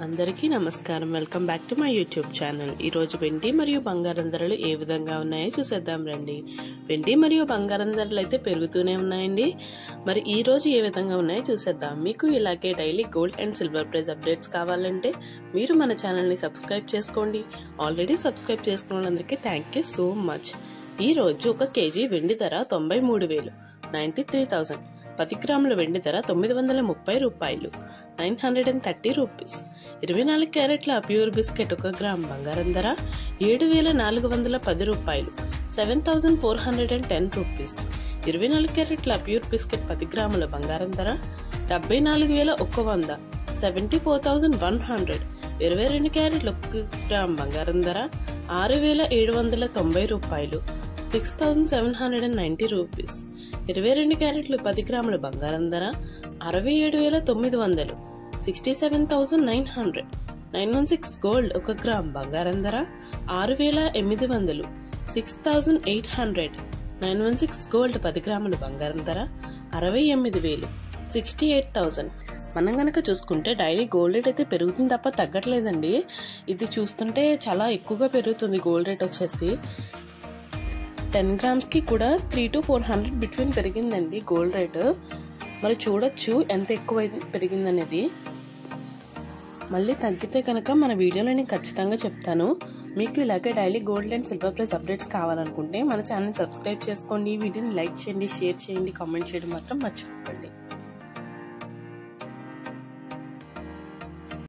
అందరికీ నమస్కారం. Welcome back to my YouTube channel. ఈరోజు వెండి మరియు బంగారం ధరలు ఏ విధంగా ఉన్నాయో చూసేద్దాం రండి. వెండి మరియు బంగారం ధరలు అయితే పెరుగుతూనే ఉన్నాయండి. మరి ఈ రోజు ఏ విధంగా ఉన్నాయో చూసేద్దాం. మీకు ఇలాగే daily gold and silver price updates కావాలంటే మీరు మన ఛానల్ని సబ్స్క్రైబ్ చేసుకోండి. ఆల్రెడీ సబ్స్క్రైబ్ చేసుకున్నందుకే థ్యాంక్ యూ సో మచ్. ఈ రోజు ఒక కేజీ వెండి ధర 93,000 93,000. 10 గ్రాముల వెండి ధర 930 రూపాయలు 930 రూపీస్. 24 క్యారెట్ల ప్యూర్ బిస్కెట్ 1 గ్రామ్ బంగారం ధర 7,410 రూపాయలు 7,410 రూపీస్. 24 క్యారెట్ల ప్యూర్ బిస్కెట్ 10 గ్రాముల బంగారం ధర 74,100 74,100. 22 క్యారెట్ల 1 గ్రామ్ బంగారం ధర 6,790 రూపాయలు 6,790 రూపీస్. 22 క్యారెట్లు 10 గ్రాముల బంగారం ధర 67,900 67,900. 916 గోల్డ్ 1 గ్రామ్ బంగారం ధర 6,800 6,800. 916 గోల్డ్ 10 గ్రాముల బంగారం ధర 68,000 68,000. మనం గనక చూసుకుంటే డైలీ గోల్డ్ రేట్ అయితే పెరుగుతుంది తప్ప తగ్గట్లేదండి. ఇది చూస్తుంటే చాలా ఎక్కువగా పెరుగుతుంది. గోల్డ్ రేట్ వచ్చేసి 10 గ్రామ్స్కి కూడా 300 to 400 బిట్వీన్ పెరిగిందండి గోల్డ్ రేటు. మరి చూడొచ్చు ఎంత ఎక్కువ పెరిగిందనేది. మళ్ళీ తగ్గితే కనుక మన వీడియోలో నేను ఖచ్చితంగా చెప్తాను. మీకు ఇలాగే daily gold and silver price updates కావాలనుకుంటే మన ఛానల్ సబ్స్క్రైబ్ చేసుకోండి. వీడియోని లైక్ చేయండి, షేర్ చేయండి, కామెంట్ చేయడం మాత్రం మర్చిపోకండి.